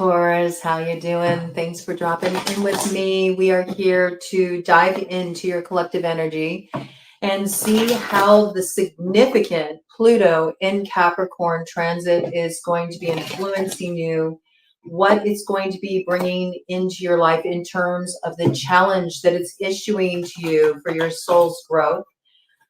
Taurus, how you doing? Thanks for dropping in with me. We are here to dive into your collective energy and see how the significant Pluto in Capricorn transit is going to be influencing you, what it's going to be bringing into your life in terms of the challenge that it's issuing to you for your soul's growth,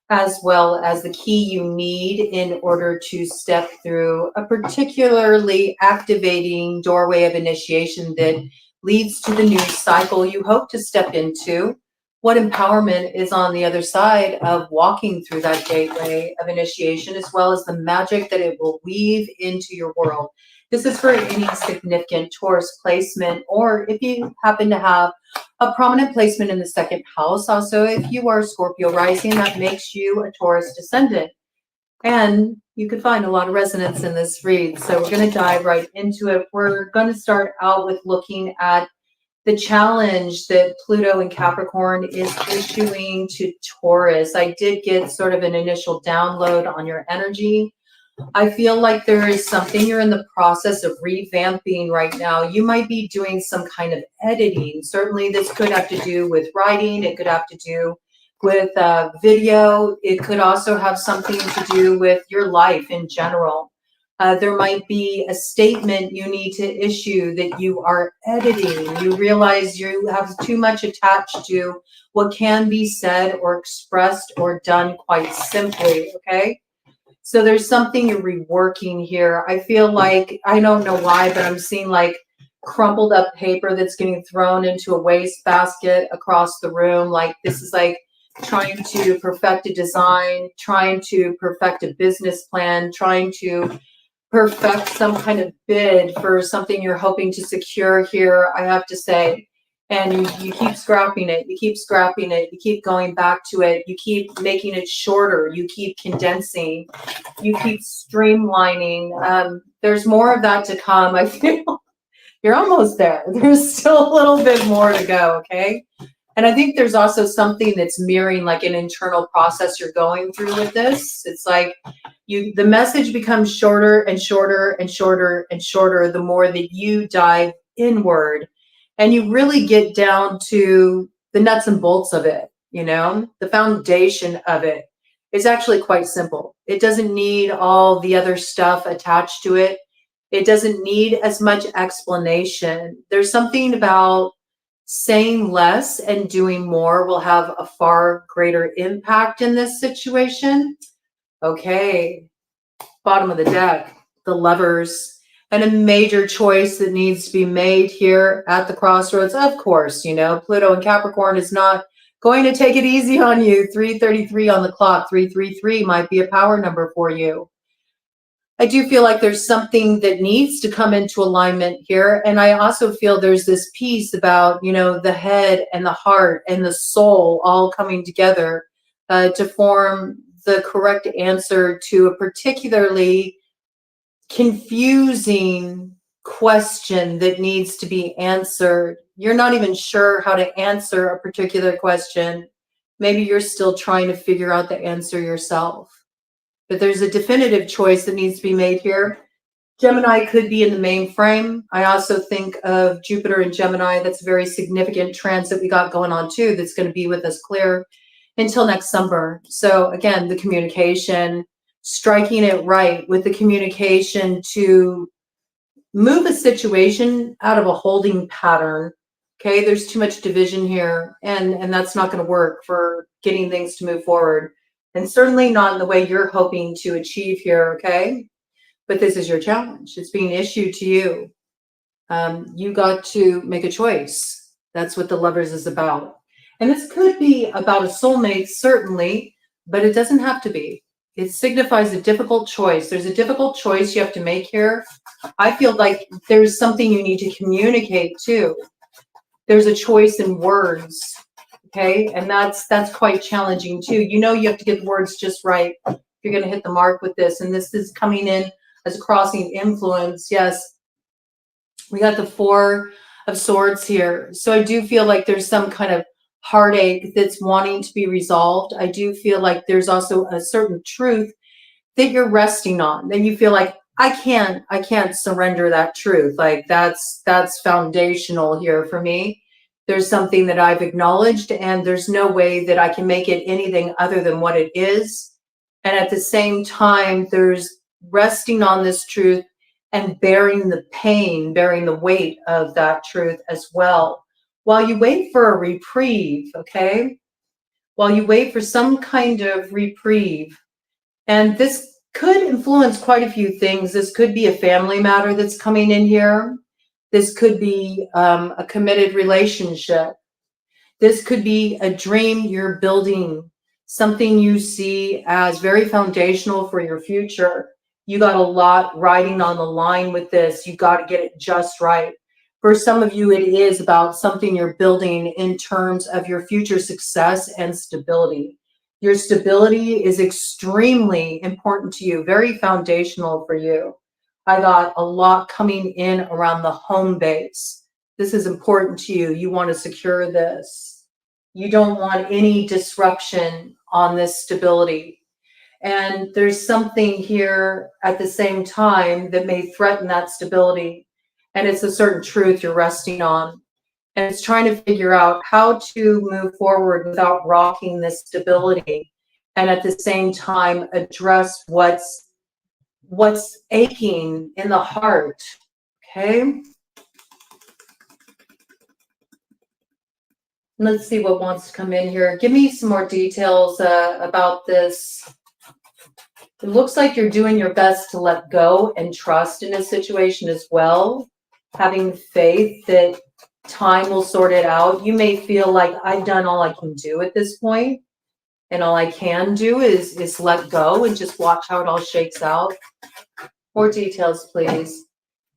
as well as the key you need in order to step through a particularly activating doorway of initiation that leads to the new cycle you hope to step into. What empowerment is on the other side of walking through that gateway of initiation, as well as the magic that it will weave into your world. This is for any significant Taurus placement, or if you happen to have a prominent placement in the second house. Also, if you are Scorpio rising, that makes you a Taurus descendant. And you can find a lot of resonance in this read. So we're going to dive right into it. We're going to start out with looking at the challenge that Pluto in Capricorn is issuing to Taurus. I did get sort of an initial download on your energy. I feel like there is something you're in the process of revamping right now. You might be doing some kind of editing. Certainly this could have to do with writing. It could have to do with video. It could also have something to do with your life in general. There might be a statement you need to issue that you are editing. You realize you have too much attached to what can be said or expressed or done quite simply, okay? So there's something you're reworking here. I feel like, I don't know why, but I'm seeing like crumpled up paper that's getting thrown into a wastebasket across the room. Like this is like trying to perfect a design, trying to perfect a business plan, trying to perfect some kind of bid for something you're hoping to secure here, I have to say. And you keep scrapping it, you keep scrapping it, you keep going back to it, you keep making it shorter, you keep condensing, you keep streamlining. There's more of that to come. I feel you're almost there. There's still a little bit more to go, okay? And I think there's also something that's mirroring like an internal process you're going through with this. It's like the message becomes shorter and shorter and shorter and shorter the more that you dive inward. And you really get down to the nuts and bolts of it, you know, the foundation of it is actually quite simple. It doesn't need all the other stuff attached to it. It doesn't need as much explanation. There's something about saying less and doing more will have a far greater impact in this situation. Okay, bottom of the deck, the Lovers. And a major choice that needs to be made here at the crossroads. Of course, you know, Pluto in Capricorn is not going to take it easy on you. 3:33 on the clock. 333 might be a power number for you. I do feel like there's something that needs to come into alignment here. And I also feel there's this piece about, you know, the head and the heart and the soul all coming together to form the correct answer to a particularly confusing question that needs to be answered. You're not even sure how to answer a particular question. Maybe you're still trying to figure out the answer yourself. But there's a definitive choice that needs to be made here. Gemini could be in the mainframe. I also think of Jupiter and Gemini. That's a very significant transit we got going on too. That's going to be with us clear until next summer. So again, the communication, striking it right with the communication to move a situation out of a holding pattern. Okay, there's too much division here, and that's not going to work for getting things to move forward, and certainly not in the way you're hoping to achieve here. Okay, but this is your challenge. It's being issued to you. You got to make a choice. That's what the Lovers is about. And this could be about a soulmate, certainly, but it doesn't have to be. It signifies a difficult choice. There's a difficult choice you have to make here. I feel like there's something you need to communicate too. There's a choice in words, okay? And that's quite challenging too. You know you have to get the words just right if you're going to hit the mark with this. And this is coming in as a crossing influence. Yes, we got the Four of Swords here. So I do feel like there's some kind of heartache that's wanting to be resolved. I do feel like there's also a certain truth that you're resting on. Then you feel like, I can't surrender that truth. Like that's foundational here for me. There's something that I've acknowledged, and there's no way that I can make it anything other than what it is. And at the same time, there's resting on this truth and bearing the pain, bearing the weight of that truth as well, while you wait for a reprieve, okay? While you wait for some kind of reprieve. And this could influence quite a few things. This could be a family matter that's coming in here. This could be a committed relationship. This could be a dream you're building, something you see as very foundational for your future. You got a lot riding on the line with this. You got to get it just right. For some of you, it is about something you're building in terms of your future success and stability. Your stability is extremely important to you, very foundational for you. I got a lot coming in around the home base. This is important to you. You want to secure this. You don't want any disruption on this stability. And there's something here at the same time that may threaten that stability. And it's a certain truth you're resting on. And it's trying to figure out how to move forward without rocking this stability. And at the same time, address what's aching in the heart. Okay. Let's see what wants to come in here. Give me some more details about this. It looks like you're doing your best to let go and trust in a situation as well. Having faith that time will sort it out. You may feel like I've done all I can do at this point, and all I can do is let go and just watch how it all shakes out. More details, please.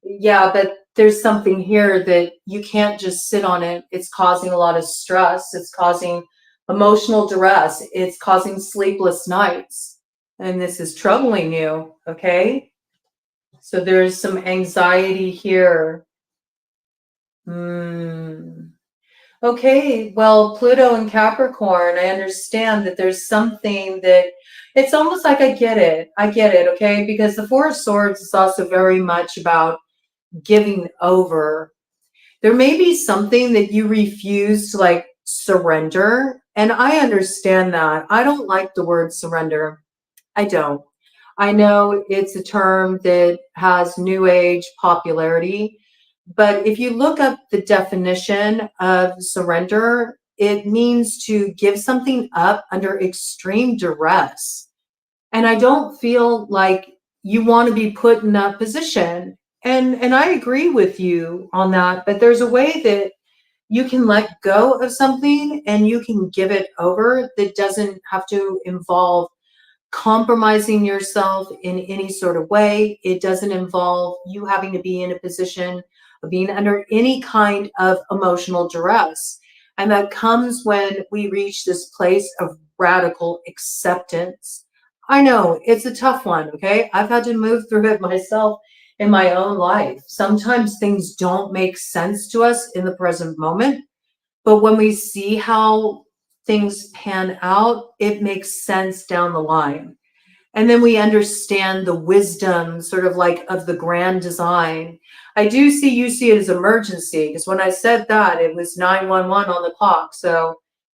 Yeah, but there's something here that you can't just sit on it. It's causing a lot of stress. It's causing emotional duress. It's causing sleepless nights. And this is troubling you, okay? So there's some anxiety here. Okay, well, Pluto in Capricorn, I understand that there's something that it's almost like I get it, okay? Because the Four of Swords is also very much about giving over. There may be something that you refuse to like surrender, and I understand that. I don't like the word surrender. I don't. I know it's a term that has new age popularity, but if you look up the definition of surrender, it means to give something up under extreme duress. And I don't feel like you want to be put in that position. And I agree with you on that, but there's a way that you can let go of something and you can give it over that doesn't have to involve compromising yourself in any sort of way. It doesn't involve you having to be in a position of being under any kind of emotional duress. And that comes when we reach this place of radical acceptance. I know it's a tough one, okay? I've had to move through it myself in my own life. Sometimes things don't make sense to us in the present moment, but when we see how things pan out, it makes sense down the line. And then we understand the wisdom sort of like of the grand design. I do see you see it as emergency, because when I said that, it was 911 on the clock. So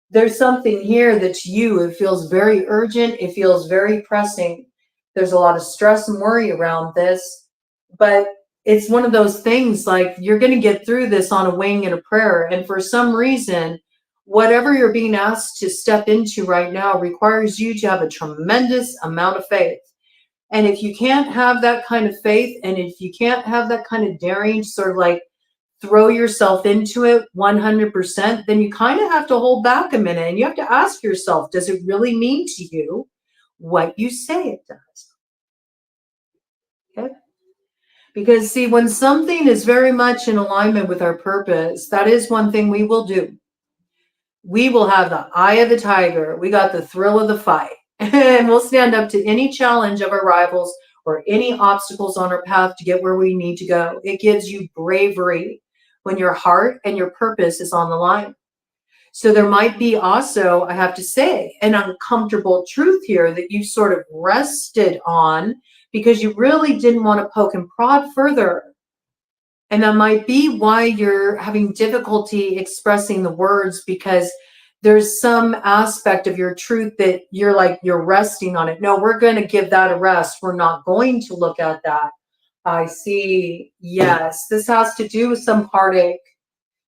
there's something here that's you. It feels very urgent. It feels very pressing. There's a lot of stress and worry around this, but it's one of those things like you're going to get through this on a wing and a prayer. And for some reason, whatever you're being asked to step into right now requires you to have a tremendous amount of faith. And if you can't have that kind of faith, and if you can't have that kind of daring to sort of like throw yourself into it 100%, then you kind of have to hold back a minute and you have to ask yourself, does it really mean to you what you say it does? Okay. Because see, when something is very much in alignment with our purpose, that is one thing we will do. We will have the eye of the tiger. We got the thrill of the fight. And we'll stand up to any challenge of our rivals or any obstacles on our path to get where we need to go. It gives you bravery when your heart and your purpose is on the line. So there might be also, I have to say, an uncomfortable truth here that you sort of rested on because you really didn't want to poke and prod further. And that might be why you're having difficulty expressing the words, because there's some aspect of your truth that you're resting on it. No, we're going to give that a rest. We're not going to look at that. I see. Yes, this has to do with some heartache.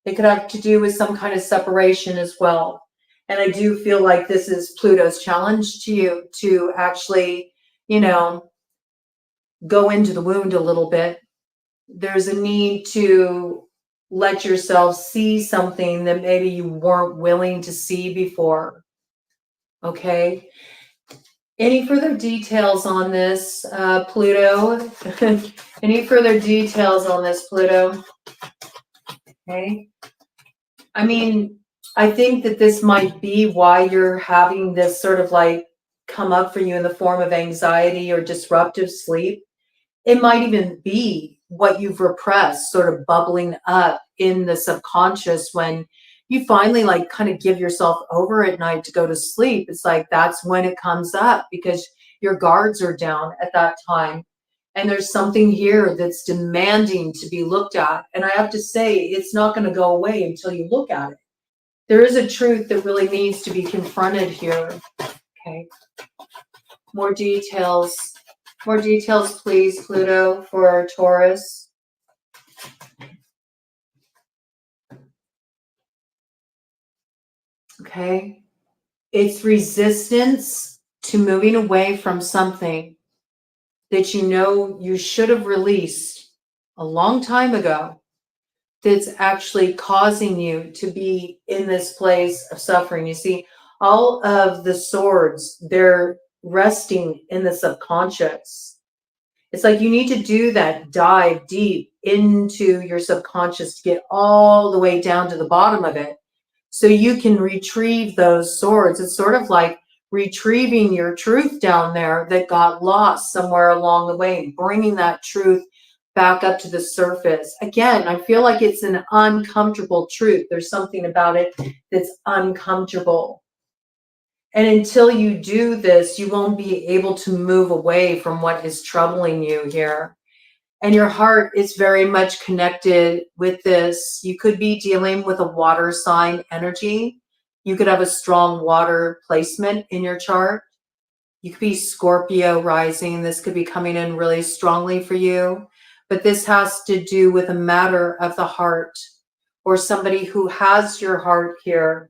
It could have to do with some kind of separation as well. And I do feel like this is Pluto's challenge to you to actually, go into the wound a little bit. There's a need to let yourself see something that maybe you weren't willing to see before. Okay. Any further details on this, Pluto? Any further details on this, Pluto? Okay. I mean, I think that this might be why you're having this sort of come up for you in the form of anxiety or disruptive sleep. It might even be what you've repressed sort of bubbling up in the subconscious when you finally kind of give yourself over at night to go to sleep. It's that's when it comes up because your guards are down at that time. And there's something here that's demanding to be looked at. And I have to say, it's not going to go away until you look at it. There is a truth that really needs to be confronted here. Okay. More details. More details, please, Pluto, for Taurus. Okay. It's resistance to moving away from something that you should have released a long time ago, that's actually causing you to be in this place of suffering. You see, all of the swords, they're resting in the subconscious. It's you need to do that dive deep into your subconscious to get all the way down to the bottom of it so you can retrieve those swords. It's sort of like retrieving your truth down there that got lost somewhere along the way, bringing that truth back up to the surface. Again, I feel like it's an uncomfortable truth. There's something about it that's uncomfortable. And until you do this, you won't be able to move away from what is troubling you here. And your heart is very much connected with this. You could be dealing with a water sign energy. You could have a strong water placement in your chart. You could be Scorpio rising. This could be coming in really strongly for you. But this has to do with a matter of the heart, or somebody who has your heart here.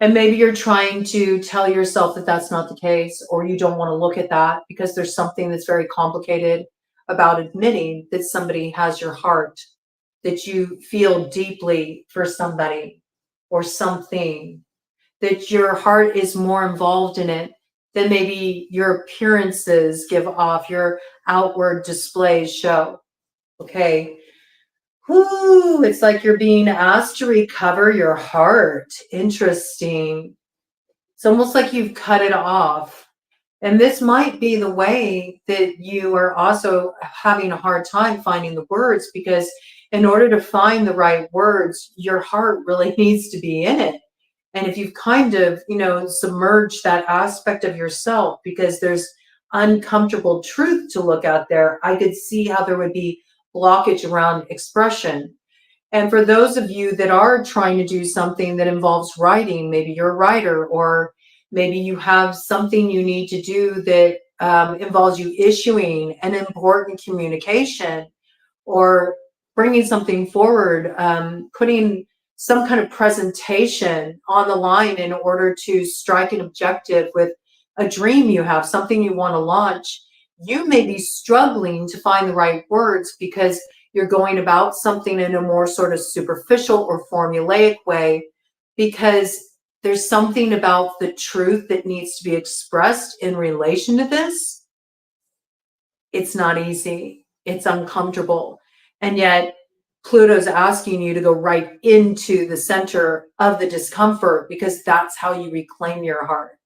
And maybe you're trying to tell yourself that that's not the case, or you don't want to look at that because there's something that's very complicated about admitting that somebody has your heart, that you feel deeply for somebody or something, that your heart is more involved in it than maybe your appearances give off, your outward displays show. Okay. Whoo, it's you're being asked to recover your heart. Interesting. It's almost like you've cut it off. And this might be the way that you are also having a hard time finding the words, because in order to find the right words, your heart really needs to be in it. And if you've kind of, submerged that aspect of yourself because there's uncomfortable truth to look at there, I could see how there would be blockage around expression. And for those of you that are trying to do something that involves writing, maybe you're a writer, or maybe you have something you need to do that involves you issuing an important communication, or bringing something forward, putting some kind of presentation on the line in order to strike an objective with a dream you have, something you want to launch, you may be struggling to find the right words because you're going about something in a more sort of superficial or formulaic way, because there's something about the truth that needs to be expressed in relation to this. It's not easy. It's uncomfortable. And yet Pluto's asking you to go right into the center of the discomfort, because that's how you reclaim your heart.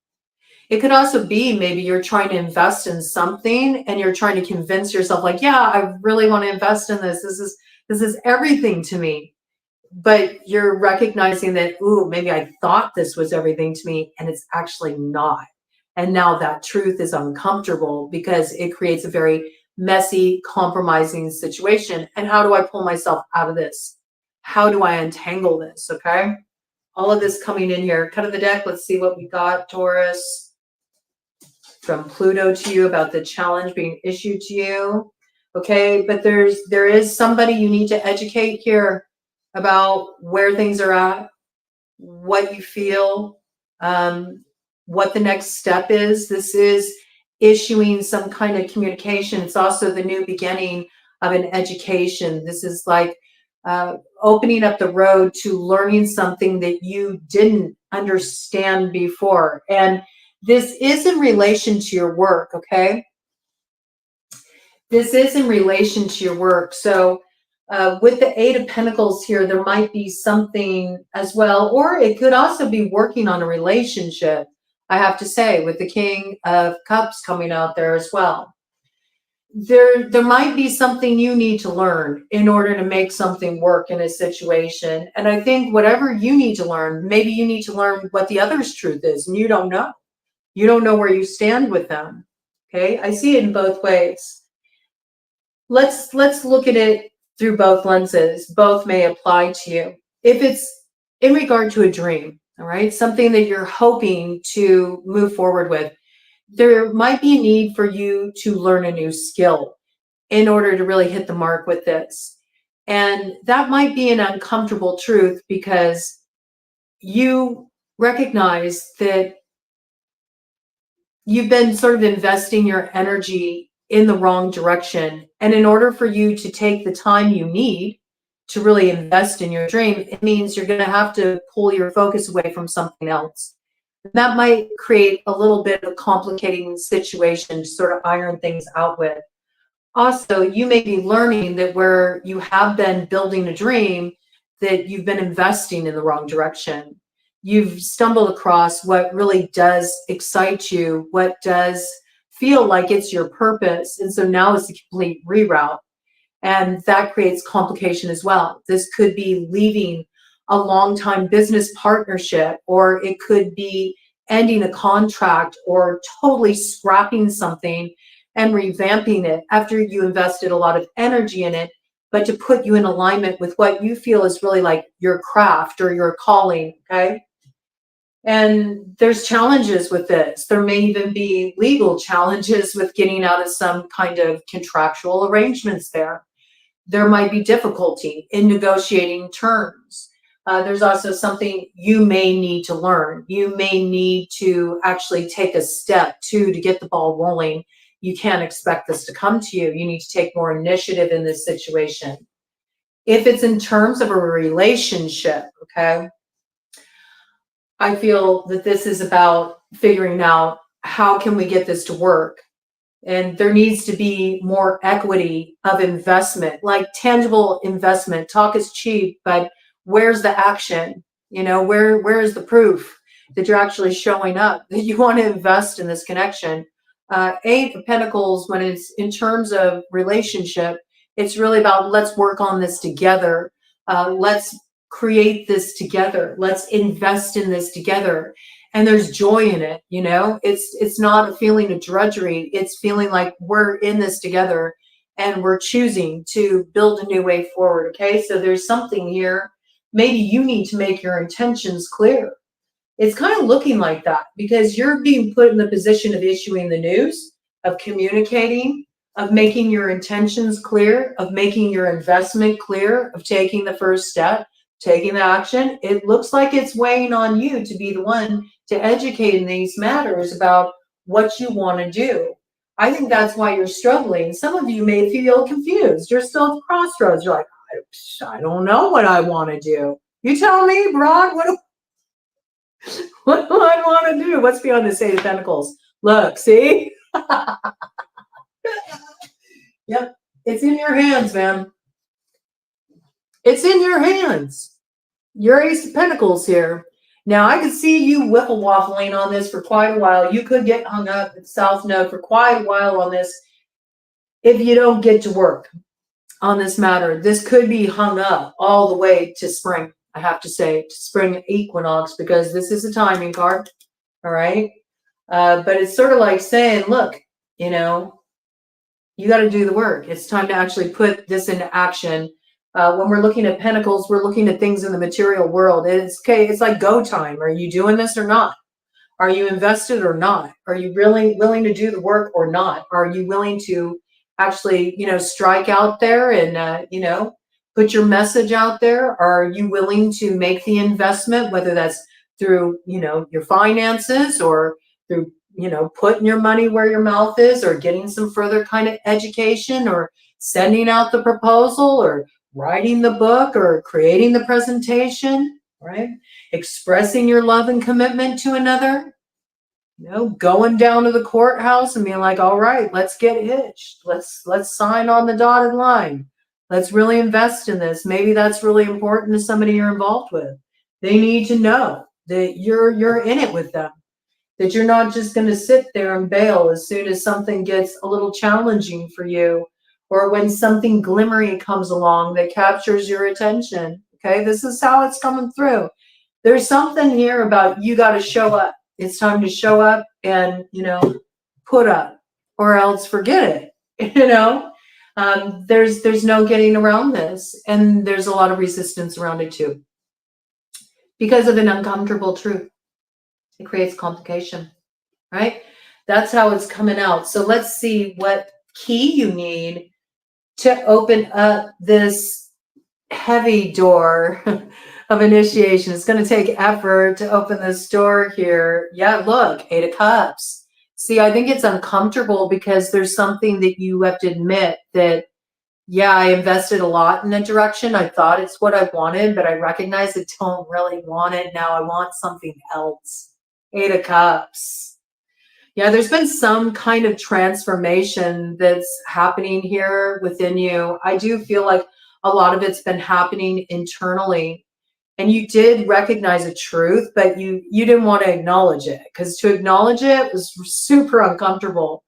It could also be maybe you're trying to invest in something and you're trying to convince yourself yeah, I really want to invest in this. This is everything to me. But you're recognizing that, ooh, maybe I thought this was everything to me and it's actually not. And now that truth is uncomfortable because it creates a very messy, compromising situation. And how do I pull myself out of this? How do I untangle this? Okay. All of this coming in here. Cut of the deck. Let's see what we got, Taurus. From Pluto to you about the challenge being issued to you. Okay. But there is somebody you need to educate here about where things are at, what you feel, what the next step is. This is issuing some kind of communication. It's also the new beginning of an education. This is like opening up the road to learning something that you didn't understand before. And this is in relation to your work, okay? This is in relation to your work. So with the Eight of Pentacles here, there might be something as well, or it could also be working on a relationship, I have to say, with the King of Cups coming out there as well. There might be something you need to learn in order to make something work in a situation. And I think whatever you need to learn, maybe you need to learn what the other's truth is, and you don't know. You don't know where you stand with them. Okay, I see it in both ways. Let's look at it through both lenses. Both may apply to you. If it's in regard to a dream, all right, something that you're hoping to move forward with, there might be a need for you to learn a new skill in order to really hit the mark with this. And that might be an uncomfortable truth because you recognize that you've been sort of investing your energy in the wrong direction. And in order for you to take the time you need to really invest in your dream, it means you're going to have to pull your focus away from something else. That might create a little bit of a complicating situation to sort of iron things out with. Also, you may be learning that where you have been building a dream, that you've been investing in the wrong direction. You've stumbled across what really does excite you, what does feel like it's your purpose. And so now it's a complete reroute. And that creates complication as well. This could be leaving a long-time business partnership, or it could be ending a contract, or totally scrapping something and revamping it after you invested a lot of energy in it, but to put you in alignment with what you feel is really like your craft or your calling, okay? And there's challenges with this. There may even be legal challenges with getting out of some kind of contractual arrangements there. There might be difficulty in negotiating terms. There's also something you may need to learn. You may need to actually take a step to get the ball rolling. You can't expect this to come to you. You need to take more initiative in this situation. If it's in terms of a relationship, okay, I feel that this is about figuring out how can we get this to work. And there needs to be more equity of investment, like tangible investment. Talk is cheap, but where's the action? You know, where is the proof that you're actually showing up, that you want to invest in this connection? Eight of Pentacles, when it's in terms of relationship, it's really about let's work on this together. Let's create this together. Let's invest in this together. And there's joy in it, you know. It's not a feeling of drudgery. It's feeling like we're in this together and we're choosing to build a new way forward, okay? So there's something here. Maybe you need to make your intentions clear. It's kind of looking like that because you're being put in the position of issuing the news, of communicating, of making your intentions clear, of making your investment clear, of taking the first step, taking the action. It looks like it's weighing on you to be the one to educate in these matters about what you want to do. I think that's why you're struggling. Some of you may feel confused. You're still at the crossroads. You're like, I don't know what I want to do. You tell me, Broad, what do I want to do? What's beyond the Eight of Pentacles? Look, see? Yep, it's in your hands, man. It's in your hands. Your Ace of Pentacles here. Now, I could see you whiffle waffling on this for quite a while. You could get hung up at the South Node for quite a while on this if you don't get to work on this matter. This could be hung up all the way to spring, I have to say, to spring equinox, because this is a timing card, all right? But it's sort of like saying, look, you know, you got to do the work. It's time to actually put this into action. When we're looking at pentacles, we're looking at things in the material world. It's okay. It's like go time. Are you doing this or not? Are you invested or not? Are you really willing to do the work or not? Are you willing to actually, you know, strike out there and, you know, put your message out there? Are you willing to make the investment, whether that's through, you know, your finances or through, you know, putting your money where your mouth is or getting some further kind of education or sending out the proposal or writing the book or creating the presentation, right? Expressing your love and commitment to another, you know, going down to the courthouse and being like, all right, let's get hitched. Let's sign on the dotted line. Let's really invest in this. Maybe that's really important to somebody you're involved with. They need to know that you're in it with them, that you're not just going to sit there and bail as soon as something gets a little challenging for you or when something glimmering comes along that captures your attention. Okay, this is how it's coming through. There's something here about you got to show up. It's time to show up and, you know, put up or else forget it. You know, there's no getting around this. And there's a lot of resistance around it too because of an uncomfortable truth. It creates complication, right? That's how it's coming out. So let's see what key you need to open up this heavy door of initiation. It's going to take effort to open this door here. Yeah, look, 8 of Cups. See, I think it's uncomfortable because there's something that you have to admit that, yeah, I invested a lot in a direction. I thought it's what I wanted, but I recognize I don't really want it now. I want something else. 8 of Cups. Yeah, there's been some kind of transformation that's happening here within you. I do feel like a lot of it's been happening internally. And you did recognize a truth, but you didn't want to acknowledge it because to acknowledge it was super uncomfortable.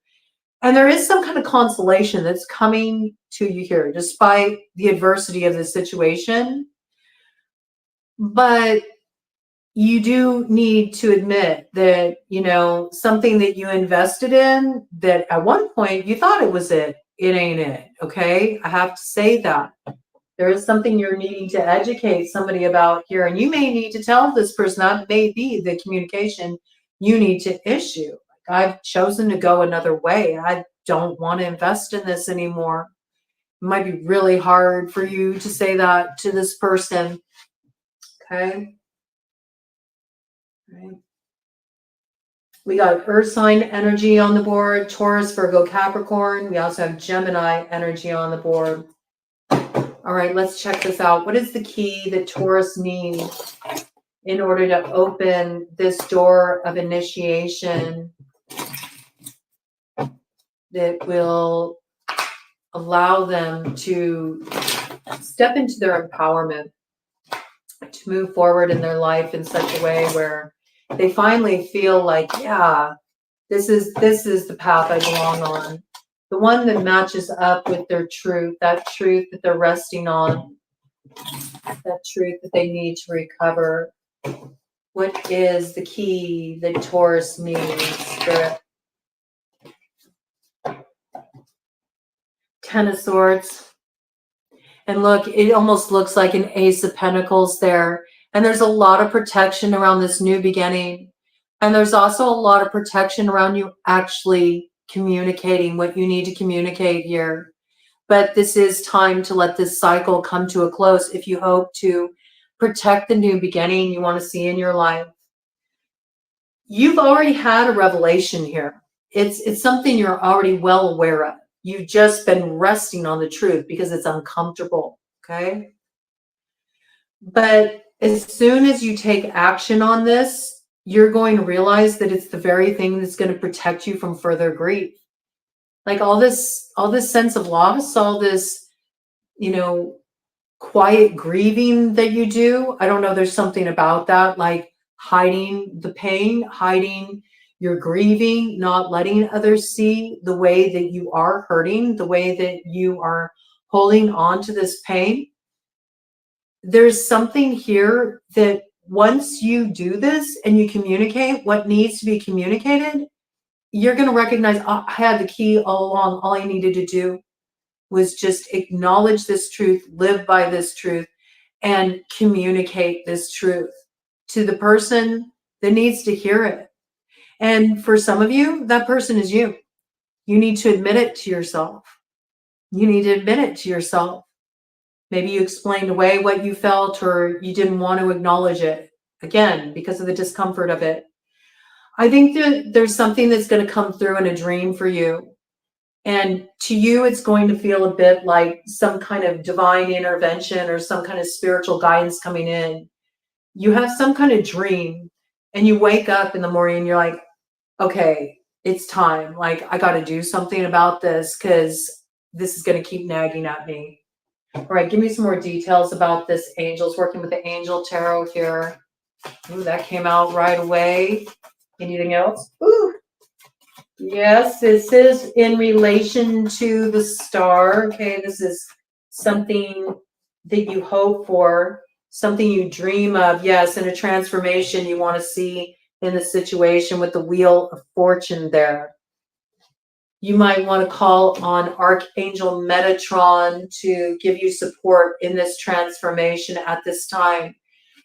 And there is some kind of consolation that's coming to you here, despite the adversity of the situation. But you do need to admit that, you know, something that you invested in that at one point you thought it was it ain't it. Okay. I have to say that. There is something you're needing to educate somebody about here. And you may need to tell this person that may be the communication you need to issue. I've chosen to go another way. I don't want to invest in this anymore. It might be really hard for you to say that to this person. Okay. Right. We got Earth sign energy on the board, Taurus, Virgo, Capricorn. We also have Gemini energy on the board. All right, let's check this out. What is the key that Taurus needs in order to open this door of initiation that will allow them to step into their empowerment, to move forward in their life in such a way where they finally feel like, yeah, this is the path I belong on. The one that matches up with their truth, that truth that they're resting on, that truth that they need to recover. What is the key that Taurus needs, Spirit? 10 of Swords. And look, it almost looks like an Ace of Pentacles there. And there's a lot of protection around this new beginning. And there's also a lot of protection around you actually communicating what you need to communicate here. But this is time to let this cycle come to a close if you hope to protect the new beginning you want to see in your life. You've already had a revelation here. It's something you're already well aware of. You've just been resting on the truth because it's uncomfortable, okay? But as soon as you take action on this, you're going to realize that it's the very thing that's going to protect you from further grief. Like all this sense of loss, all this, you know, quiet grieving that you do. I don't know, there's something about that, like hiding the pain, hiding your grieving, not letting others see the way that you are hurting, the way that you are holding on to this pain. There's something here that once you do this and you communicate what needs to be communicated, you're going to recognize, oh, I had the key all along. All I needed to do was just acknowledge this truth, live by this truth, and communicate this truth to the person that needs to hear it. And for some of you, that person is you. You need to admit it to yourself. You need to admit it to yourself. Maybe you explained away what you felt, or you didn't want to acknowledge it, again, because of the discomfort of it. I think that there's something that's going to come through in a dream for you. And to you, it's going to feel a bit like some kind of divine intervention or some kind of spiritual guidance coming in. You have some kind of dream and you wake up in the morning and you're like, okay, it's time. Like, I got to do something about this because this is going to keep nagging at me. All right, give me some more details about this angels, working with the angel tarot here. Ooh, that came out right away. Anything else? Ooh. Yes, this is in relation to the star. Okay, this is something that you hope for, something you dream of. Yes, and a transformation you want to see in the situation with the wheel of fortune there. You might want to call on Archangel Metatron to give you support in this transformation at this time.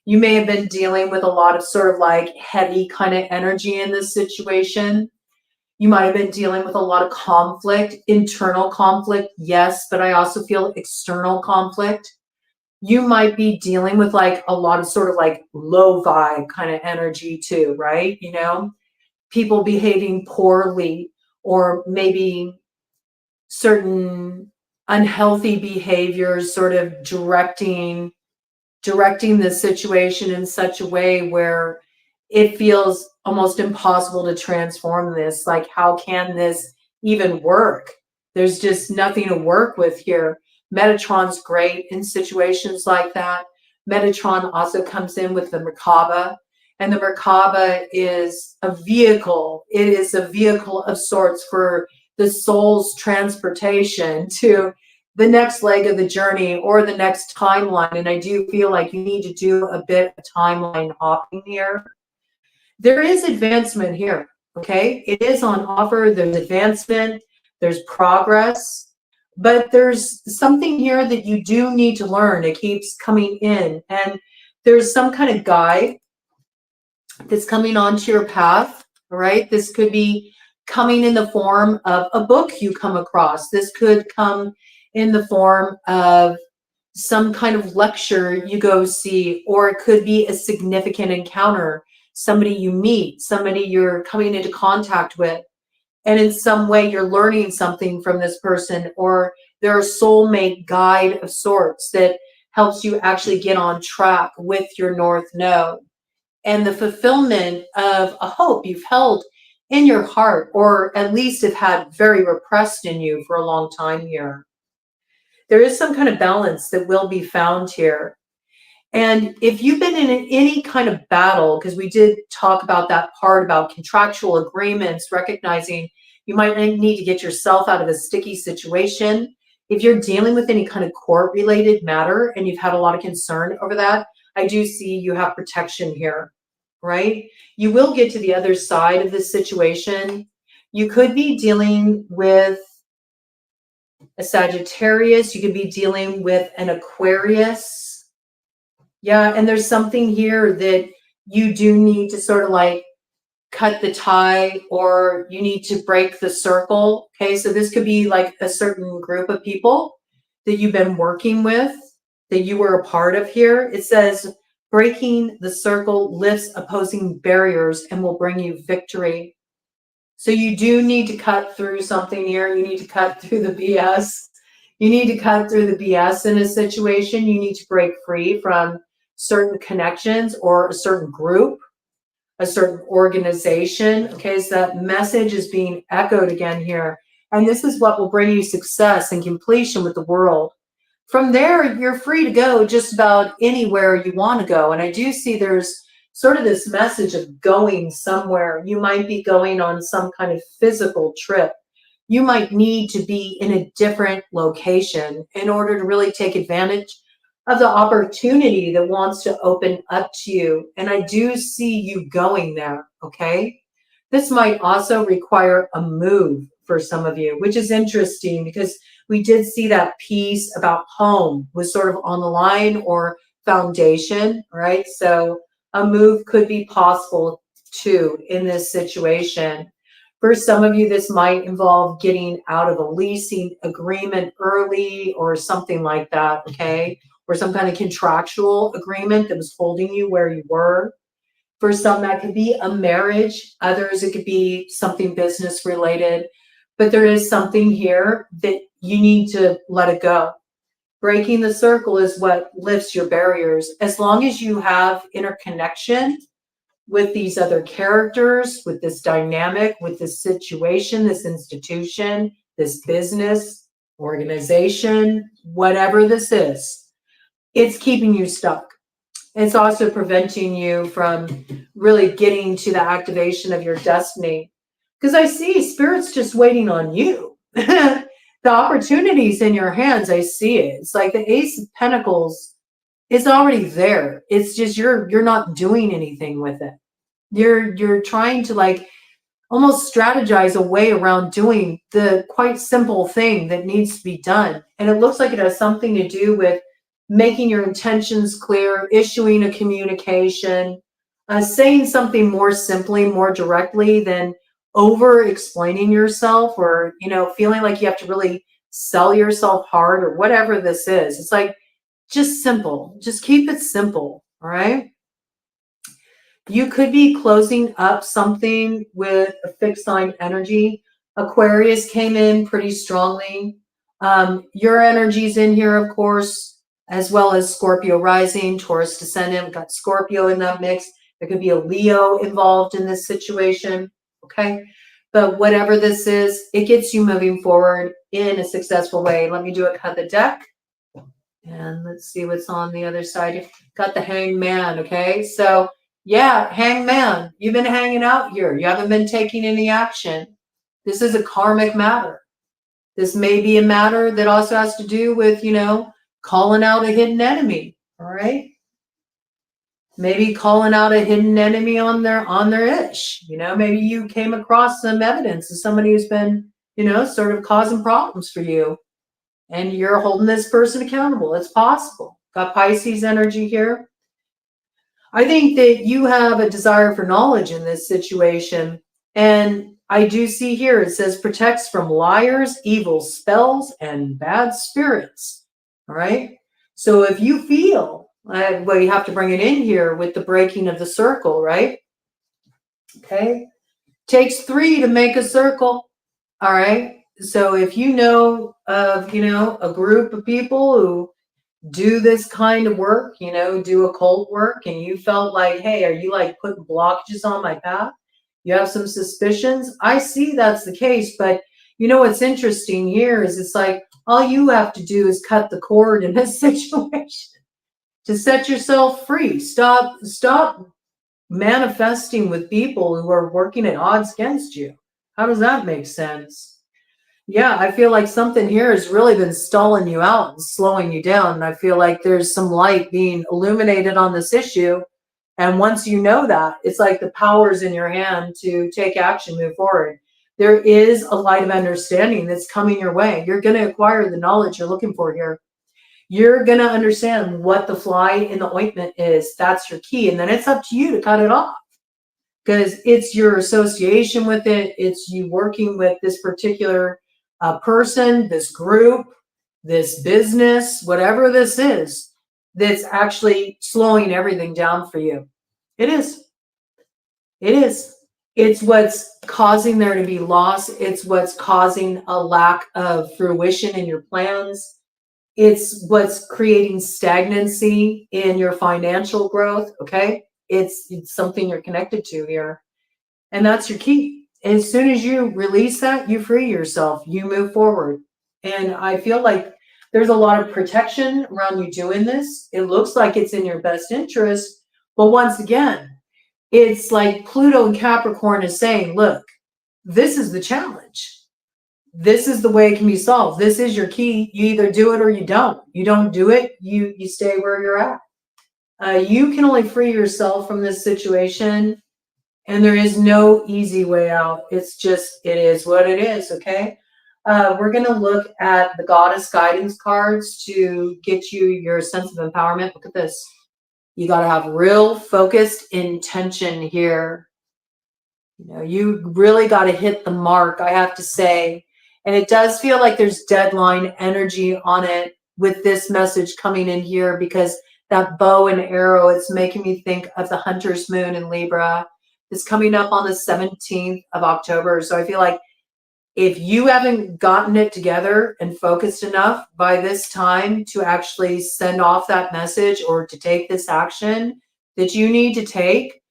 You may have been dealing with a lot of sort of like heavy kind of energy in this situation. You might have been dealing with a lot of conflict, internal conflict, yes, but I also feel external conflict. You might be dealing with like a lot of sort of like low vibe kind of energy too, right? You know, people behaving poorly, or maybe certain unhealthy behaviors sort of directing the situation in such a way where it feels almost impossible to transform this. Like, how can this even work? There's just nothing to work with here. Metatron's great in situations like that. Metatron also comes in with the Merkaba, and the Merkaba is a vehicle. It is a vehicle of sorts for the soul's transportation to the next leg of the journey or the next timeline. And I do feel like you need to do a bit of timeline hopping here. There is advancement here, okay? It is on offer. There's advancement, there's progress, but there's something here that you do need to learn. It keeps coming in, and there's some kind of guide that's coming onto your path, all right? This could be coming in the form of a book you come across. This could come in the form of some kind of lecture you go see, or it could be a significant encounter, somebody you meet, somebody you're coming into contact with, and in some way you're learning something from this person, or they're a soulmate guide of sorts that helps you actually get on track with your North Node and the fulfillment of a hope you've held in your heart, or at least have had very repressed in you for a long time here. There is some kind of balance that will be found here. And if you've been in any kind of battle, because we did talk about that part about contractual agreements, recognizing you might need to get yourself out of a sticky situation. If you're dealing with any kind of court-related matter and you've had a lot of concern over that, I do see you have protection here, right? You will get to the other side of this situation. You could be dealing with a Sagittarius. You could be dealing with an Aquarius. Yeah, and there's something here that you do need to sort of like cut the tie, or you need to break the circle. Okay, so this could be like a certain group of people that you've been working with, that you were a part of here. It says, breaking the circle lifts opposing barriers and will bring you victory. So you do need to cut through something here. You need to cut through the BS. You need to cut through the BS in a situation. You need to break free from certain connections or a certain group, a certain organization. Okay, so that message is being echoed again here. And this is what will bring you success and completion with the world. From there, you're free to go just about anywhere you want to go. And I do see there's sort of this message of going somewhere. You might be going on some kind of physical trip. You might need to be in a different location in order to really take advantage of the opportunity that wants to open up to you. And I do see you going there, okay? This might also require a move for some of you, which is interesting because we did see that piece about home was sort of on the line or foundation, right? So a move could be possible too in this situation. For some of you, this might involve getting out of a leasing agreement early or something like that, okay? Or some kind of contractual agreement that was holding you where you were. For some, that could be a marriage. Others, it could be something business related. But there is something here that you need to let it go. Breaking the circle is what lifts your barriers. As long as you have interconnection with these other characters, with this dynamic, with this situation, this institution, this business, organization, whatever this is, it's keeping you stuck. It's also preventing you from really getting to the activation of your destiny. Because I see Spirit's just waiting on you. The opportunity's in your hands. I see it. It's like the Ace of Pentacles is already there. It's just you're not doing anything with it. You're trying to like almost strategize a way around doing the quite simple thing that needs to be done. And it looks like it has something to do with making your intentions clear, issuing a communication, saying something more simply, more directly than over explaining yourself, or, you know, feeling like you have to really sell yourself hard or whatever this is. It's like, just simple, just keep it simple. All right. You could be closing up something with a fixed sign energy. Aquarius came in pretty strongly. Your energy's in here, of course, as well as Scorpio rising, Taurus descendant. We've got Scorpio in that mix. There could be a Leo involved in this situation, okay? But whatever this is, it gets you moving forward in a successful way. Let me do a cut the deck. And let's see what's on the other side. Got the Hangman, okay? So, yeah, Hangman, you've been hanging out here. You haven't been taking any action. This is a karmic matter. This may be a matter that also has to do with, you know, calling out a hidden enemy, all right? Maybe calling out a hidden enemy on their ish. You know, maybe you came across some evidence of somebody who's been, you know, sort of causing problems for you, and you're holding this person accountable. It's possible. Got Pisces energy here. I think that you have a desire for knowledge in this situation. And I do see here, it says protects from liars, evil spells, and bad spirits. All right. So if you feel, well, you have to bring it in here with the breaking of the circle, right? Okay. Takes 3 to make a circle. All right. So if you know of, you know, a group of people who do this kind of work, you know, do occult work, and you felt like, hey, are you like putting blockages on my path? You have some suspicions. I see that's the case, but you know what's interesting here is it's like all you have to do is cut the cord in this situation to set yourself free. Stop manifesting with people who are working at odds against you. How does that make sense? Yeah, I feel like something here has really been stalling you out and slowing you down. And I feel like there's some light being illuminated on this issue. And once you know that, it's like the power's in your hand to take action, move forward. There is a light of understanding that's coming your way. You're going to acquire the knowledge you're looking for here. You're going to understand what the fly in the ointment is. That's your key. And then it's up to you to cut it off, because it's your association with it. It's you working with this particular person, this group, this business, whatever this is, that's actually slowing everything down for you. It is. It is. It's what's causing there to be loss. It's what's causing a lack of fruition in your plans. It's what's creating stagnancy in your financial growth, okay? It's something you're connected to here. And that's your key. As soon as you release that, you free yourself, you move forward. And I feel like there's a lot of protection around you doing this. It looks like it's in your best interest. But once again, it's like Pluto in Capricorn is saying, look, this is the challenge. this is the way it can be solved. This is your key. You either do it or you don't. You don't do it, you stay where you're at. You can only free yourself from this situation, and there is no easy way out. It's just, it is what it is, okay? We're going to look at the goddess guidance cards to get you your sense of empowerment. Look at this. You got to have real focused intention here. You know, you really got to hit the mark, I have to say. And it does feel like there's deadline energy on it with this message coming in here, because that bow and arrow, it's making me think of the Hunter's Moon in Libra. It's coming up on the 17th of October. So I feel like if you haven't gotten it together and focused enough by this time to actually send off that message or to take this action that you need to take,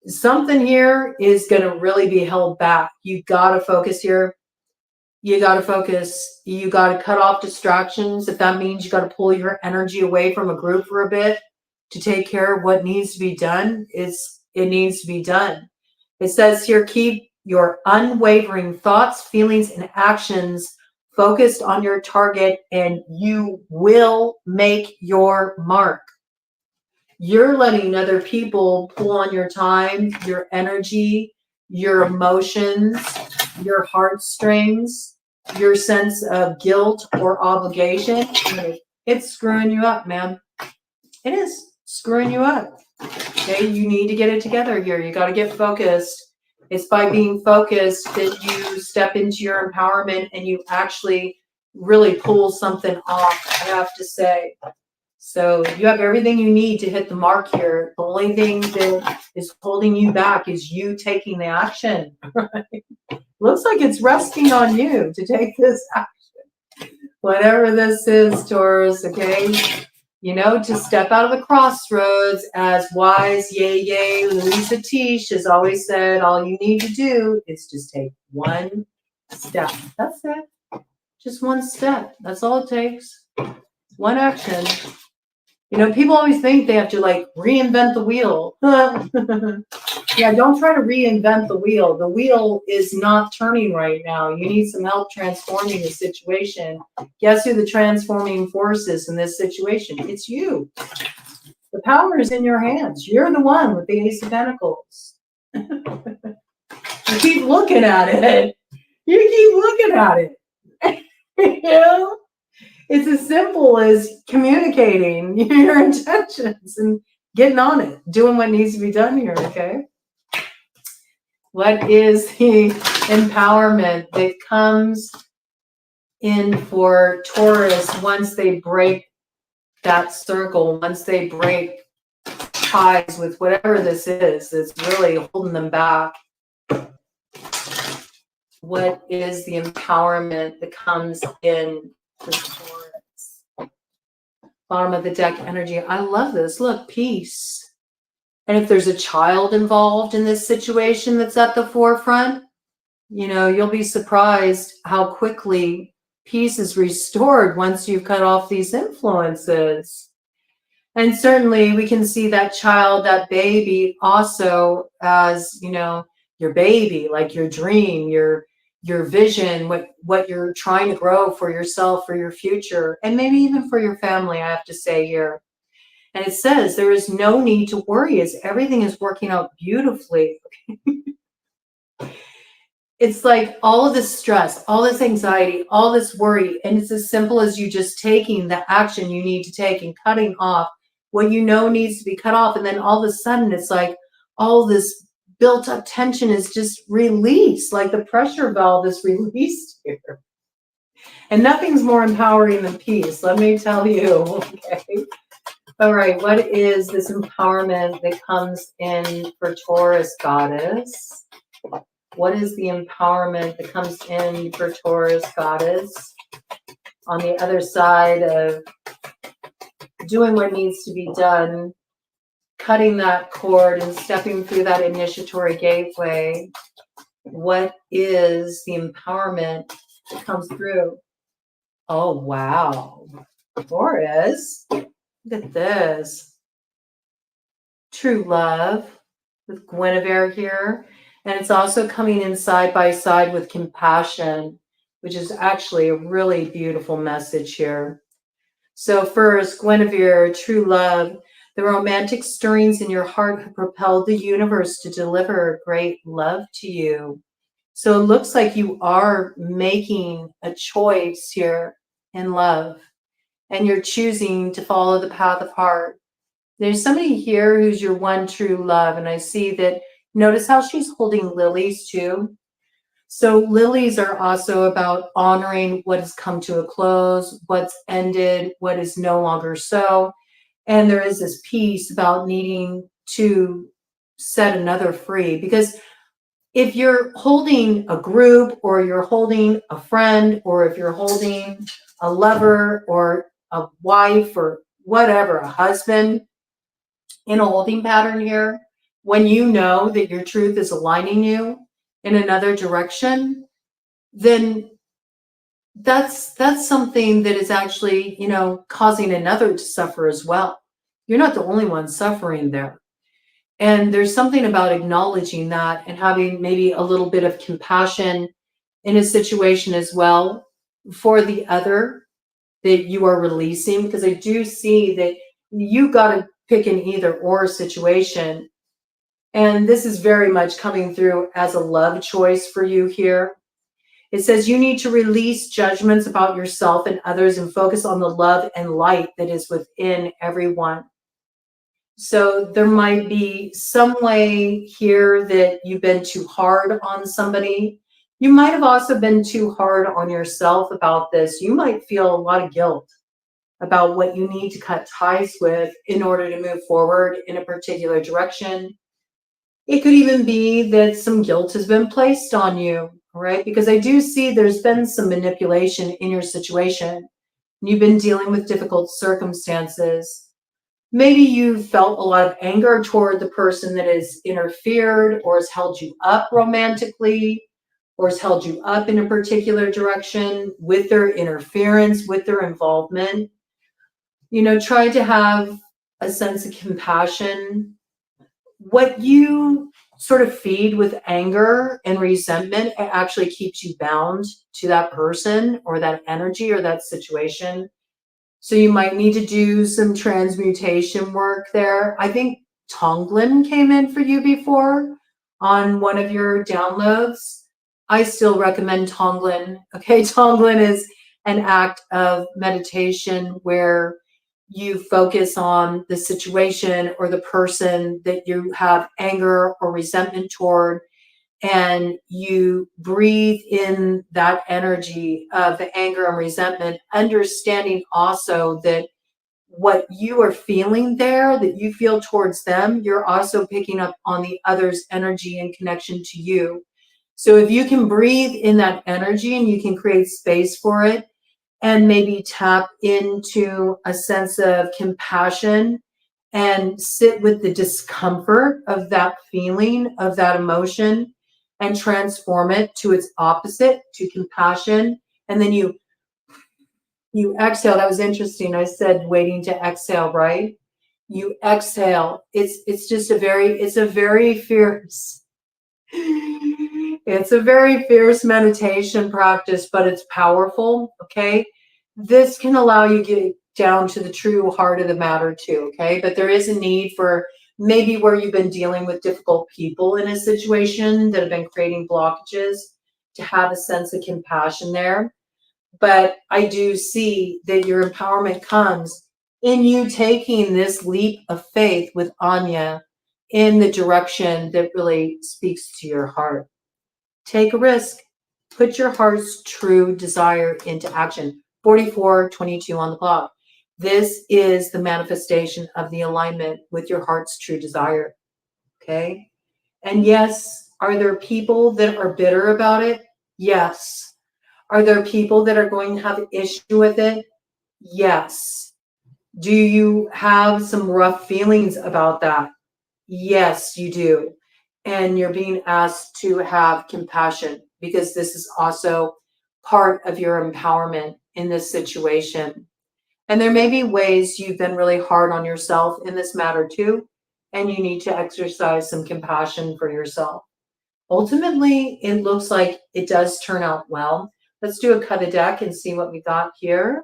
something here is going to really be held back. You got to focus here. You got to focus. You got to cut off distractions. If that means you got to pull your energy away from a group for a bit to take care of what needs to be done, it needs to be done. It says here, keep your unwavering thoughts, feelings, and actions focused on your target, and you will make your mark. You're letting other people pull on your time, your energy, your emotions, your heartstrings, your sense of guilt or obligation. It's screwing you up, man. It is screwing you up. Okay, you need to get it together here. You got to get focused. It's by being focused that you step into your empowerment and you actually really pull something off, I have to say. So you have everything you need to hit the mark here. The only thing that is holding you back is you taking the action. Right? Looks like it's resting on you to take this action. Whatever this is, Taurus, okay? You know, to step out of the crossroads, as wise Louisa Tish has always said, all you need to do is just take one step. That's it. Just one step. That's all it takes. One action. You know, people always think they have to like reinvent the wheel. Yeah, don't try to reinvent the wheel. The wheel is not turning right now. You need some help transforming the situation. Guess who the transforming force is in this situation? It's you. The power is in your hands. You're the one with the Ace of Pentacles. You keep looking at it. You keep looking at it. You know? It's as simple as communicating your intentions and getting on it, doing what needs to be done here, okay? What is the empowerment that comes in for Taurus once they break that circle, once they break ties with whatever this is that's really holding them back? What is the empowerment that comes in for Taurus? Bottom of the deck energy. I love this. Look, peace. And if there's a child involved in this situation that's at the forefront, you know, you'll be surprised how quickly peace is restored once you've cut off these influences. And certainly we can see that child, that baby, also as, you know, your baby, like your dream, your vision, what you're trying to grow for yourself, for your future, and maybe even for your family, I have to say here. And it says there is no need to worry as everything is working out beautifully. It's like all of this stress, all this anxiety, all this worry, and it's as simple as you just taking the action you need to take and cutting off what you know needs to be cut off. And then all of a sudden it's like all this built up tension is just released, like the pressure valve is released here. And nothing's more empowering than peace, let me tell you, okay? All right, what is this empowerment that comes in for Taurus, goddess? What is the empowerment that comes in for Taurus, goddess? On the other side of doing what needs to be done, cutting that cord and stepping through that initiatory gateway, what is the empowerment that comes through? Oh, wow. Taurus, look at this. True love with Guinevere here. And it's also coming in side by side with compassion. which is actually a really beautiful message here. So first, Guinevere, true love, the romantic stirrings in your heart have propelled the universe to deliver great love to you. So it looks like you are making a choice here in love, and you're choosing to follow the path of heart. There's somebody here who's your one true love, and I see that, notice how she's holding lilies too. So lilies are also about honoring what has come to a close, what's ended, what is no longer so. And there is this piece about needing to set another free, because if you're holding a group, or you're holding a friend, or if you're holding a lover or a wife or whatever, a husband, in a holding pattern here, when you know that your truth is aligning you in another direction, then that's something that is actually, causing another to suffer as well. You're not the only one suffering there. And there's something about acknowledging that and having maybe a little bit of compassion in a situation as well for the other that you are releasing, because I do see that you got to pick an either or situation. And this is very much coming through as a love choice for you here. It says you need to release judgments about yourself and others and focus on the love and light that is within everyone. So there might be some way here that you've been too hard on somebody. You might have also been too hard on yourself about this. You might feel a lot of guilt about what you need to cut ties with in order to move forward in a particular direction. It could even be that some guilt has been placed on you, right? Because I do see there's been some manipulation in your situation. You've been dealing with difficult circumstances. Maybe you felt a lot of anger toward the person that has interfered or has held you up romantically, or has held you up in a particular direction with their interference, with their involvement. Try to have a sense of compassion. What you sort of feed with anger and resentment, it actually keeps you bound to that person or that energy or that situation. So you might need to do some transmutation work there. I think Tonglin came in for you before on one of your downloads. I still recommend Tonglin. Okay, Tonglin is an act of meditation where you focus on the situation or the person that you have anger or resentment toward, and you breathe in that energy of the anger and resentment, understanding also that what you are feeling there, that you feel towards them, you're also picking up on the other's energy and connection to you. So if you can breathe in that energy and you can create space for it, and maybe tap into a sense of compassion and sit with the discomfort of that feeling, of that emotion, and transform it to its opposite, to compassion. And then you exhale. That was interesting. I said waiting to exhale, right? You exhale. It's a very fierce it's a very fierce meditation practice, but it's powerful. Okay, this can allow you to get down to the true heart of the matter too. Okay, but there is a need for maybe where you've been dealing with difficult people in a situation that have been creating blockages, to have a sense of compassion there. But I do see that your empowerment comes in you taking this leap of faith with Anya in the direction that really speaks to your heart. Take a risk. Put your heart's true desire into action. 44:22 on the clock. This is the manifestation of the alignment with your heart's true desire. Okay? And yes, are there people that are bitter about it? Yes. Are there people that are going to have an issue with it? Yes. Do you have some rough feelings about that? Yes, you do. And you're being asked to have compassion, because this is also part of your empowerment in this situation. And there may be ways you've been really hard on yourself in this matter too, and you need to exercise some compassion for yourself. Ultimately, it looks like it does turn out well, Let's do a cut of deck and see what we got here.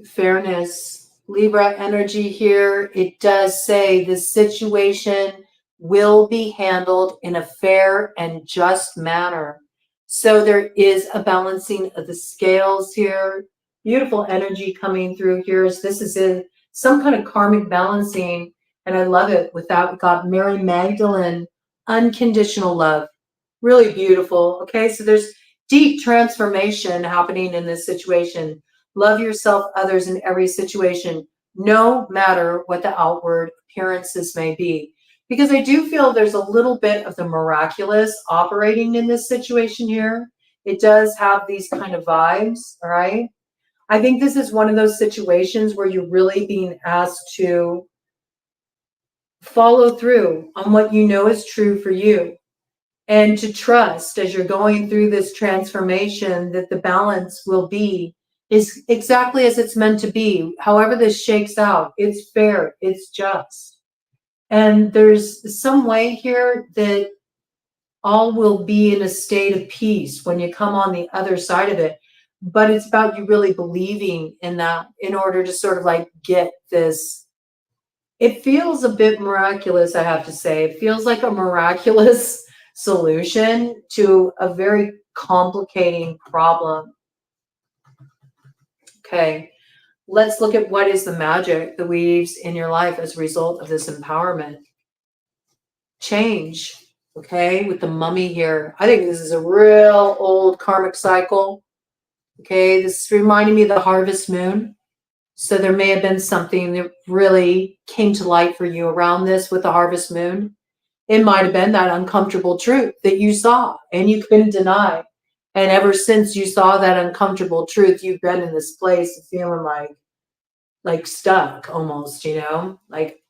Fairness, Libra energy here. It does say the situation will be handled in a fair and just manner. So there is a balancing of the scales here. Beautiful energy coming through here. This is in some kind of karmic balancing, and I love it. With that, we got Mary Magdalene, unconditional love. Really beautiful. Okay, so there's deep transformation happening in this situation. Love yourself, others in every situation, no matter what the outward appearances may be. Because I do feel there's a little bit of the miraculous operating in this situation here. It does have these kind of vibes, all right? I think this is one of those situations where you're really being asked to follow through on what you know is true for you. And to trust as you're going through this transformation that the balance will be is exactly as it's meant to be. However this shakes out, it's fair, it's just. And there's some way here that all will be in a state of peace when you come on the other side of it. But it's about you really believing in that in order to sort of like get this. It feels a bit miraculous, I have to say. It feels like a miraculous solution to a very complicating problem. Okay, let's look at what is the magic that weaves in your life as a result of this empowerment. Change, okay, with the mummy here. I think this is a real old karmic cycle. Okay, this is reminding me of the harvest moon. So there may have been something that really came to light for you around this with the harvest moon. It might have been that uncomfortable truth that you saw and you couldn't deny. And ever since you saw that uncomfortable truth, you've been in this place of feeling like stuck almost, you know, like,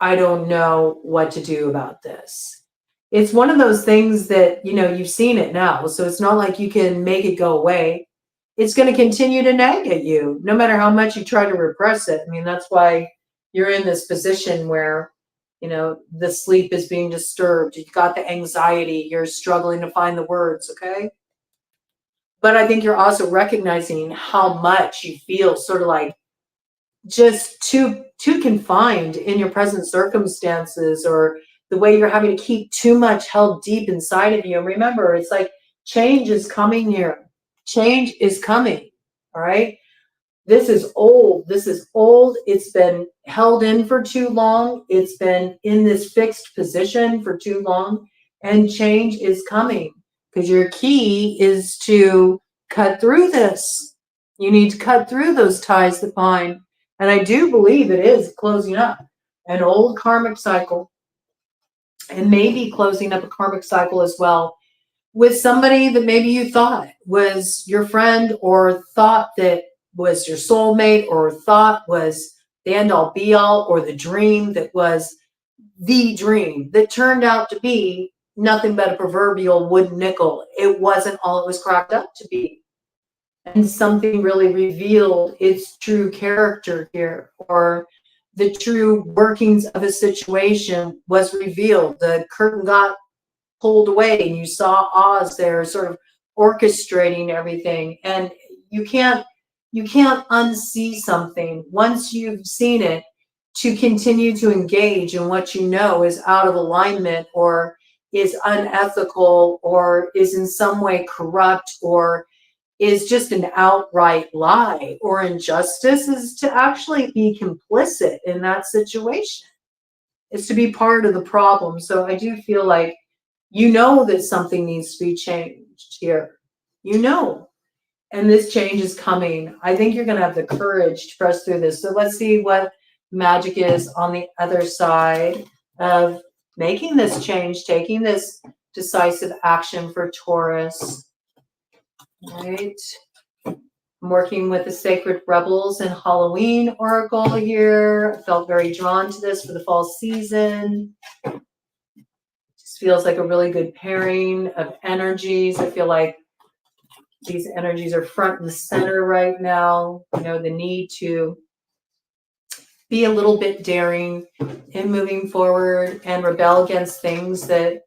I don't know what to do about this. It's one of those things that, you know, you've seen it now. So it's not like you can make it go away. It's going to continue to nag at you, no matter how much you try to repress it. I mean, that's why you're in this position where, you know, the sleep is being disturbed. You've got the anxiety. You're struggling to find the words, okay? But I think you're also recognizing how much you feel sort of like just too confined in your present circumstances, or the way you're having to keep too much held deep inside of you. And remember, it's like change is coming here. Change is coming, all right? This is old. This is old. It's been held in for too long. It's been in this fixed position for too long. And change is coming because your key is to cut through this. You need to cut through those ties that bind. And I do believe it is closing up an old karmic cycle, and maybe closing up a karmic cycle as well with somebody that maybe you thought was your friend, or thought that was your soulmate, or thought was the end all be all, or the dream that was the dream that turned out to be nothing but a proverbial wooden nickel. It wasn't all it was cracked up to be. And something really revealed its true character here, or the true workings of a situation was revealed. The curtain got pulled away and you saw Oz there sort of orchestrating everything. And you can't unsee something once you've seen it. To continue to engage in what you know is out of alignment, or is unethical, or is in some way corrupt, or is just an outright lie or injustice, is to actually be complicit in that situation. It's to be part of the problem. So I do feel like you know that something needs to be changed here. You know, and this change is coming. I think you're going to have the courage to press through this. So let's see what magic is on the other side of making this change, taking this decisive action for Taurus. Right. I'm working with the Sacred Rebels and Halloween Oracle here. I felt very drawn to this for the fall season. Just feels like a really good pairing of energies. I feel like these energies are front and center right now. You know, the need to be a little bit daring in moving forward and rebel against things that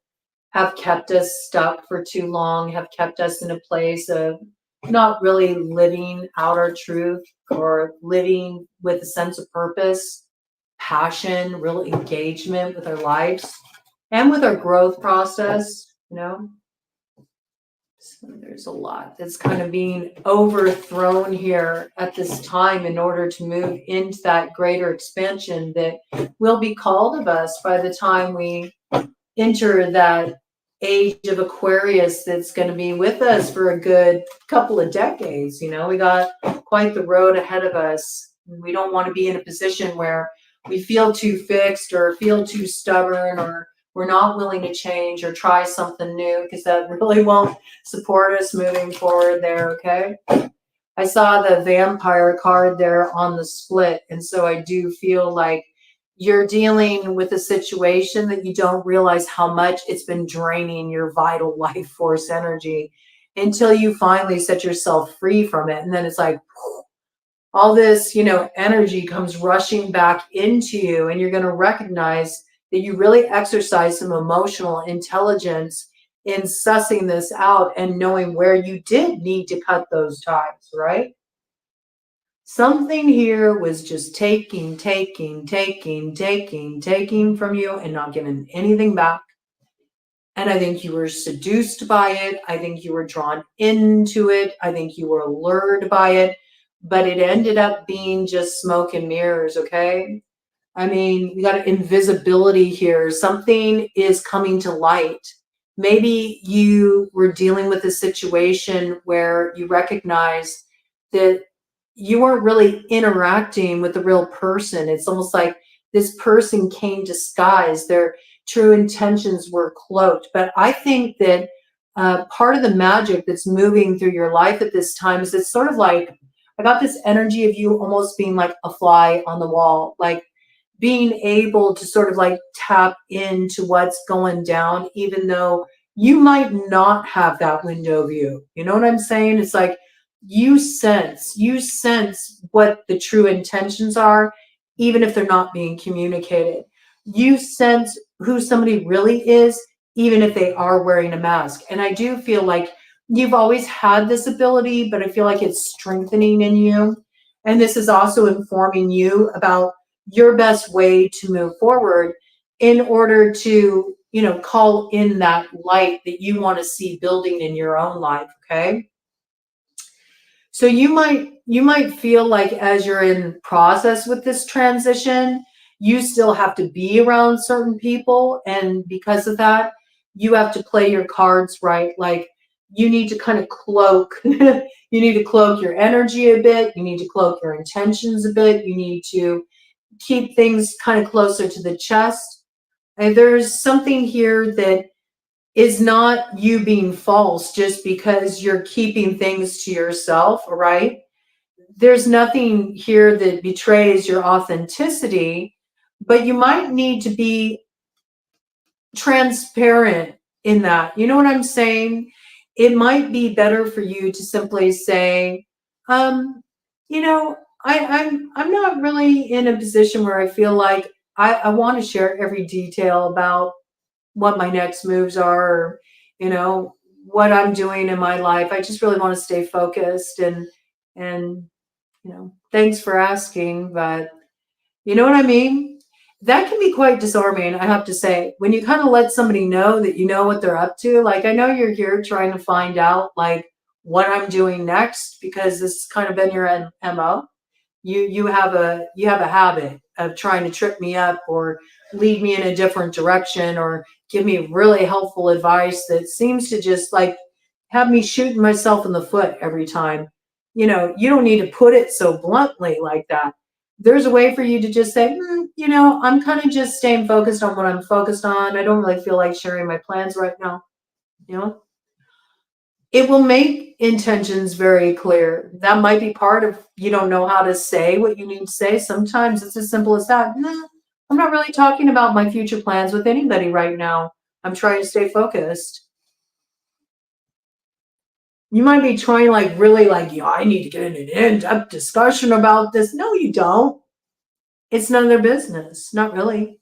have kept us stuck for too long, have kept us in a place of not really living out our truth or living with a sense of purpose, passion, real engagement with our lives and with our growth process, you know. So there's a lot that's kind of being overthrown here at this time in order to move into that greater expansion that will be called of us by the time we enter that age of Aquarius that's going to be with us for a good couple of decades. You know, we got quite the road ahead of us. We don't want to be in a position where we feel too fixed or feel too stubborn or we're not willing to change or try something new, because that really won't support us moving forward there, okay? I saw the vampire card there on the split, and so I do feel like you're dealing with a situation that you don't realize how much it's been draining your vital life force energy until you finally set yourself free from it. And then it's like all this, you know, energy comes rushing back into you, and you're going to recognize that you really exercise some emotional intelligence in sussing this out and knowing where you did need to cut those ties, right? Something here was just taking from you and not giving anything back. And I think you were seduced by it. I think you were drawn into it. I think you were lured by it. But it ended up being just smoke and mirrors, okay? I mean, we got invisibility here. Something is coming to light. Maybe you were dealing with a situation where you recognize that you weren't really interacting with the real person. It's almost like this person came disguised. Their true intentions were cloaked. But I think that part of the magic that's moving through your life at this time is it's sort of like, I got this energy of you almost being like a fly on the wall, like being able to sort of like tap into what's going down, even though you might not have that window view. You know what I'm saying? It's like you sense what the true intentions are, even if they're not being communicated. You sense who somebody really is, even if they are wearing a mask. And I do feel like you've always had this ability, but I feel like it's strengthening in you. And this is also informing you about your best way to move forward in order to, you know, call in that light that you want to see building in your own life, okay? So you might feel like as you're in process with this transition, you still have to be around certain people, and because of that, you have to play your cards right. Like you need to kind of cloak you need to cloak your energy a bit, you need to cloak your intentions a bit, you need to keep things kind of closer to the chest. And there's something here that is not you being false just because you're keeping things to yourself, right? There's nothing here that betrays your authenticity, but you might need to be transparent in that. You know what I'm saying? It might be better for you to simply say, you know, I'm not really in a position where I feel like I want to share every detail about what my next moves are, or, you know, what I'm doing in my life. I just really want to stay focused and you know, thanks for asking, but you know what I mean? That can be quite disarming, I have to say. When you kind of let somebody know that you know what they're up to, like I know you're here trying to find out like what I'm doing next because this has kind of been your MO. You have a habit of trying to trip me up or lead me in a different direction or give me really helpful advice that seems to just like have me shooting myself in the foot every time. You know, you don't need to put it so bluntly like that. There's a way for you to just say, you know, I'm kind of just staying focused on what I'm focused on. I don't really feel like sharing my plans right now. You know, it will make intentions very clear. That might be part of you don't know how to say what you need to say. Sometimes it's as simple as that. No, I'm not really talking about my future plans with anybody right now. I'm trying to stay focused. You might be trying like really like, yeah, I need to get in an in-depth discussion about this. No, you don't. It's none of their business. Not really.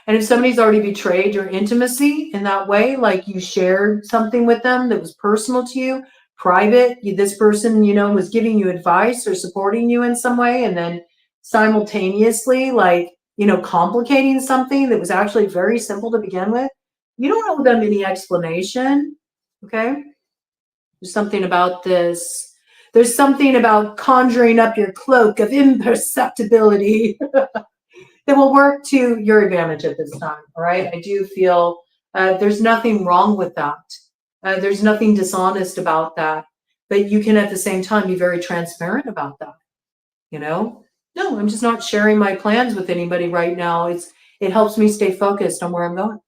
And if somebody's already betrayed your intimacy in that way, like you shared something with them that was personal to you, private, this person, you know, was giving you advice or supporting you in some way, and then simultaneously, like, you know, complicating something that was actually very simple to begin with, you don't owe them any explanation, okay? There's something about this. There's something about conjuring up your cloak of imperceptibility that will work to your advantage at this time, all right? I do feel there's nothing wrong with that. There's nothing dishonest about that. But you can at the same time be very transparent about that, you know? No, I'm just not sharing my plans with anybody right now. It helps me stay focused on where I'm going.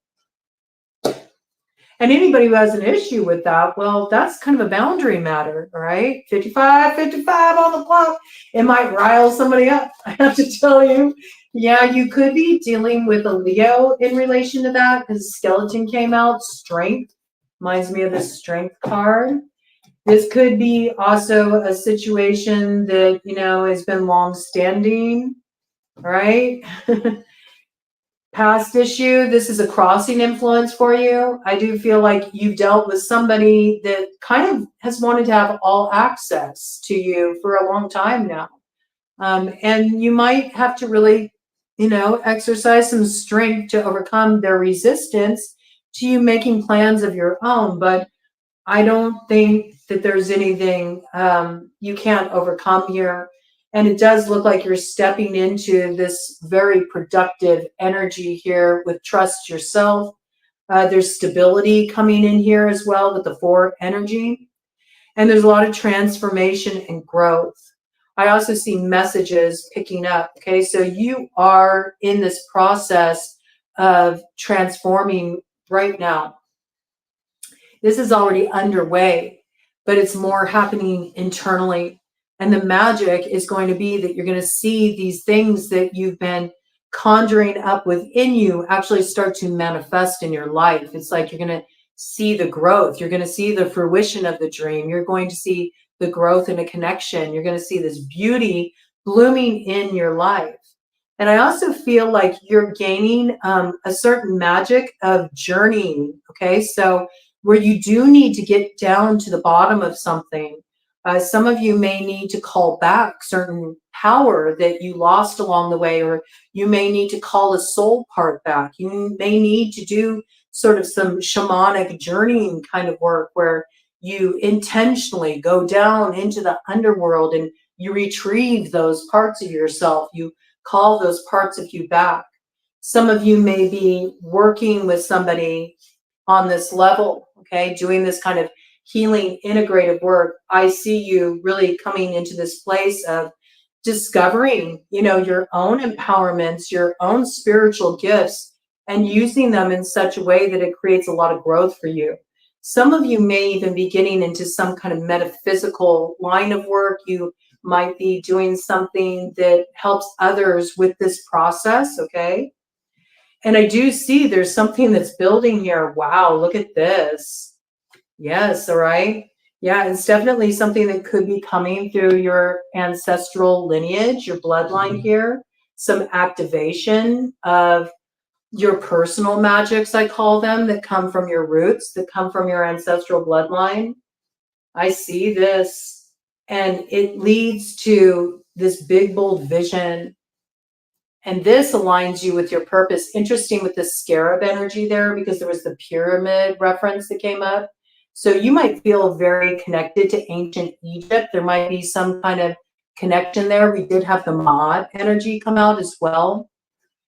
And anybody who has an issue with that, well, that's kind of a boundary matter, all right? 55 on the clock. It might rile somebody up, I have to tell you. Yeah, you could be dealing with a Leo in relation to that, because skeleton came out, strength. Reminds me of the strength card. This could be also a situation that, you know, has been long-standing, right? Past issue, this is a crossing influence for you. I do feel like you've dealt with somebody that kind of has wanted to have all access to you for a long time now. And you might have to really, you know, exercise some strength to overcome their resistance to you making plans of your own. But I don't think that there's anything you can't overcome here. And it does look like you're stepping into this very productive energy here with trust yourself. There's stability coming in here as well with the 4 energy. And there's a lot of transformation and growth. I also see messages picking up. Okay, so you are in this process of transforming right now. This is already underway, but it's more happening internally. And the magic is going to be that you're going to see these things that you've been conjuring up within you actually start to manifest in your life. It's like you're going to see the growth. You're going to see the fruition of the dream. You're going to see the growth in a connection. You're going to see this beauty blooming in your life. And I also feel like you're gaining a certain magic of journeying. Okay, so where you do need to get down to the bottom of something. Some of you may need to call back certain power that you lost along the way, or you may need to call a soul part back. You may need to do sort of some shamanic journeying kind of work where you intentionally go down into the underworld and you retrieve those parts of yourself. You call those parts of you back. Some of you may be working with somebody on this level, okay, doing this kind of healing integrative work. I see you really coming into this place of discovering, you know, your own empowerments, your own spiritual gifts, and using them in such a way that it creates a lot of growth for you. Some of you may even be getting into some kind of metaphysical line of work. You might be doing something that helps others with this process, okay? And I do see there's something that's building here. Wow, look at this. Yes, all right. Yeah, it's definitely something that could be coming through your ancestral lineage, your bloodline here. Some activation of your personal magics, I call them, that come from your roots, that come from your ancestral bloodline. I see this, and it leads to this big, bold vision. And this aligns you with your purpose. Interesting with the scarab energy there, because there was the pyramid reference that came up. So you might feel very connected to ancient Egypt. There might be some kind of connection there. We did have the Maat energy come out as well.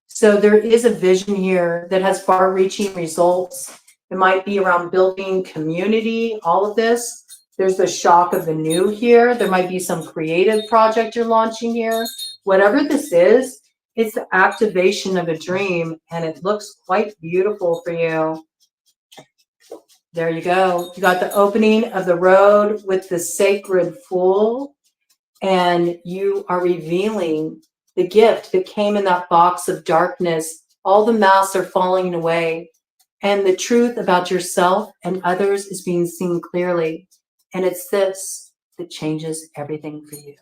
So there is a vision here that has far-reaching results. It might be around building community, all of this. There's the shock of the new here. There might be some creative project you're launching here. Whatever this is, it's the activation of a dream, and it looks quite beautiful for you. There you go. You got the opening of the road with the sacred fool, and you are revealing the gift that came in that box of darkness. All the masks are falling away, and the truth about yourself and others is being seen clearly. And it's this that changes everything for you.